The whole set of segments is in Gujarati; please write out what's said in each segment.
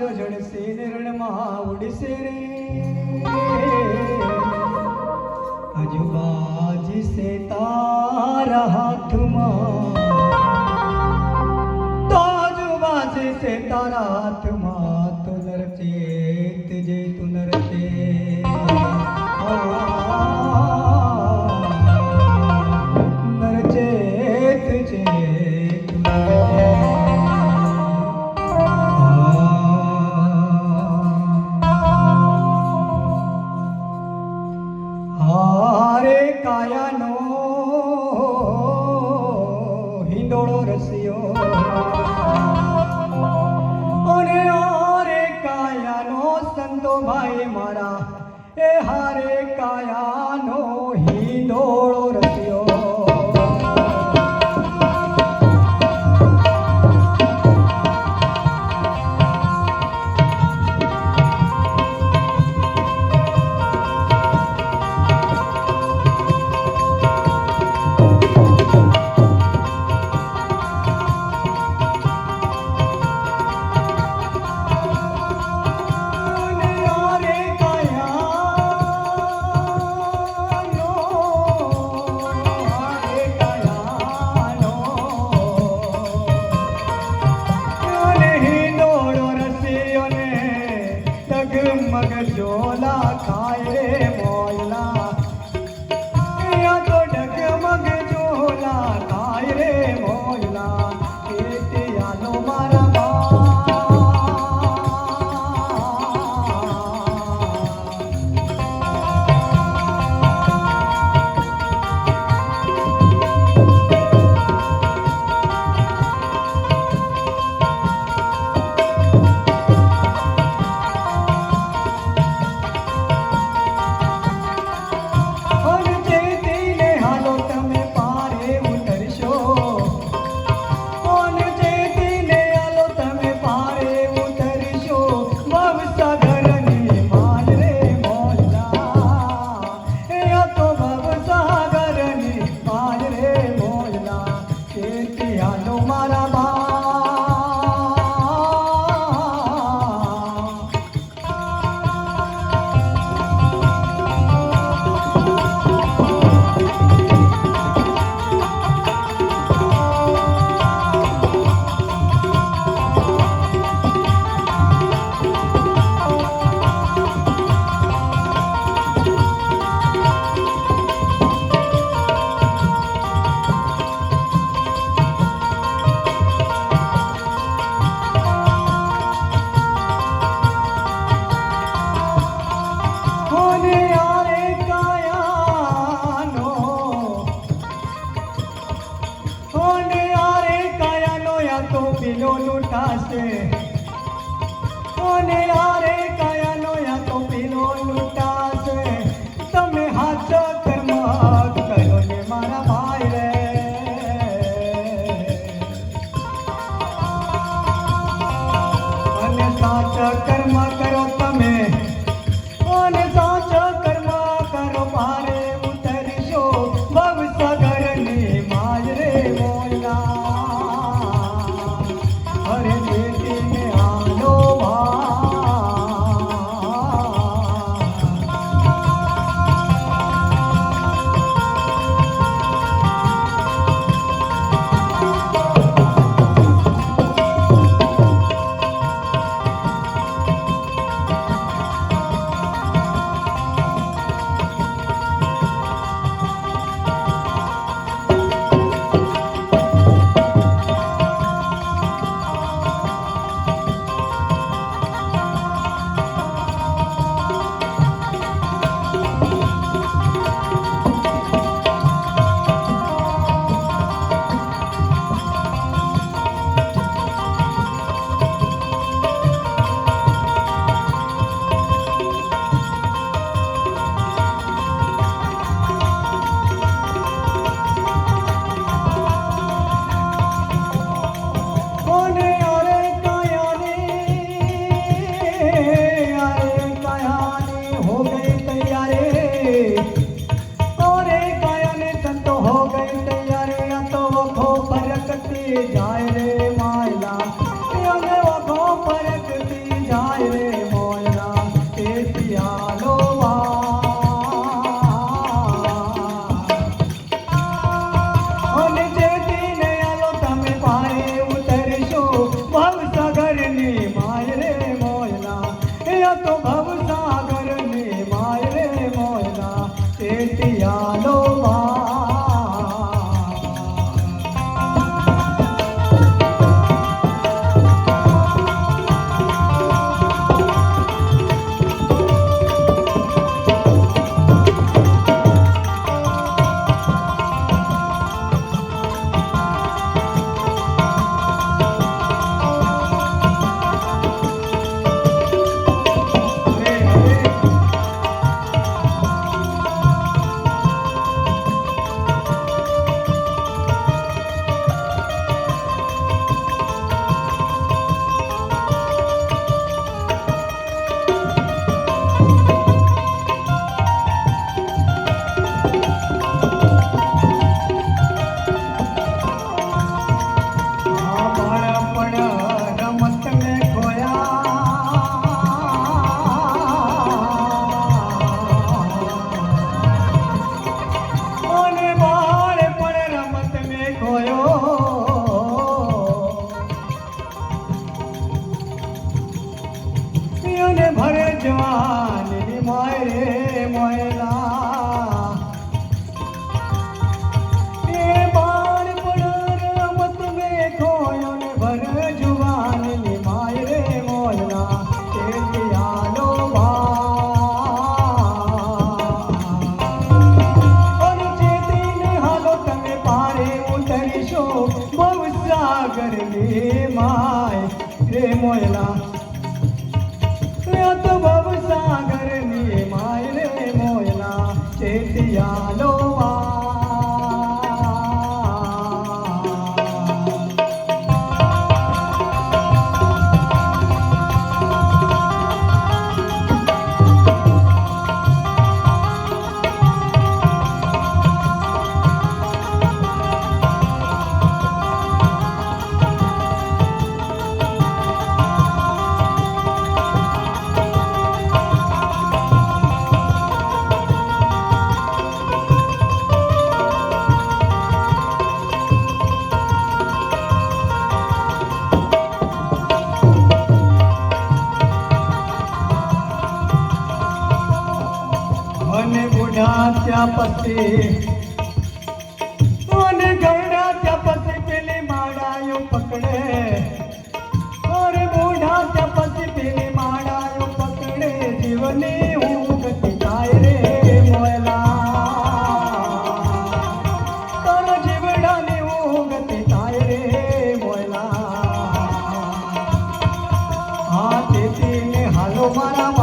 તારો જડશે ને રણમાં ઉડશે રે હજુ બાજશે તારા હાથમાં તો હજુ બાજશે તારા હાથમાં તો નરચેત જે તું નરચે નરચેત જે તું હારે કાયાનો હિંડોળો રસ્યો અને હારે કાયાનો સંતો ભાઈ મારા એ હારે કાયાનો હિંડોળો રસ્યો મગજોલા ખાય રે મોયલા યા તો ડગમગ જોલા ખાય રે મોયલા તે આલો મારા પીલો લૂંટાશે અને યારે કાયાનો યા તો પીલો લૂંટાશે તમે હાથ કર્મ કરો ને મારા ભાઈ રે અને સાચા કર્મ કરો તમે અને સાચા કર્મ કરો પારે ઉતરશો ભવસાગરની માય રે મોયલા હરે બેટીને આલો અને ભરે જવાની મોય રે મોયલા એ બાળપણ રમત મેખો અને ભરે જવાની મોય રે મોયલા તે યાદો અને ચેતીને હાલો તમે પારે ઉતરીશો બહુ સાગર ને માય રે મોયલા તો ભવ સાગર ની માય રે મોયલા ચેતિયાલો અને બુઢા ત્યાં પછી અને ગયડા ત્યાં પછી પેલી માળાયો પકડે અરે બુઢા ત્યાં પછી પેલી માળાયો પકડે જીવની ઊંઘ થાય રે મોયલા તારા જીવડાની ઊંઘ થાય રે મોયલા હા ચેતીને હાલો મારા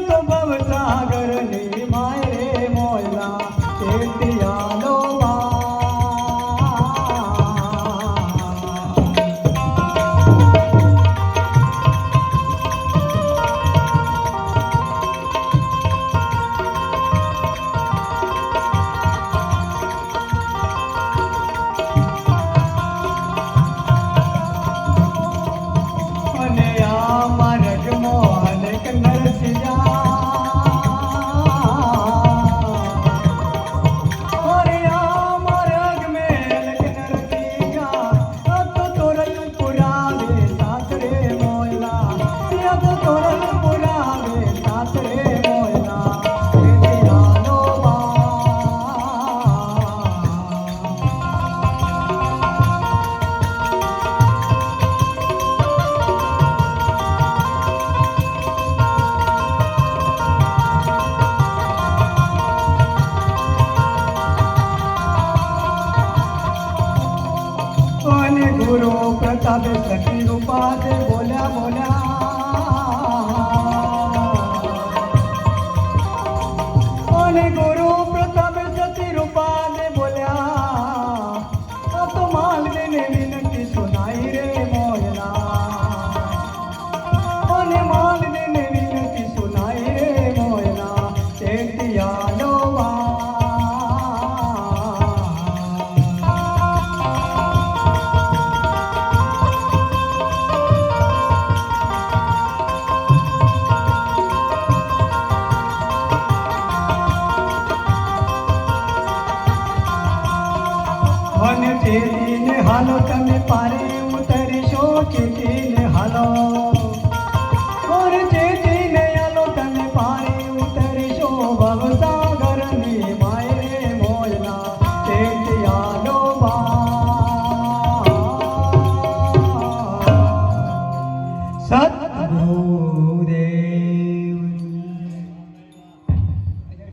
તો ભવ સાગર ની માય રે મોયલા ચેતિયાલો અને આ માર્ગ મોહન નરસિંહ ગુરુ પ્રતાપે સખી રૂપા દે બોલ્યા બોલ્યા અને ગુરુ પ્રતાપે સખી રૂપા દે બોલ્યા તો માલને વિનંતી સુનાઈ રે મોયલા અને માલને વિનંતી સુનાઈ રે મોયલા ચેતિયાલો અને ચેતીને હાલો તમે પારે ઉતરશો ચેતીને હાલો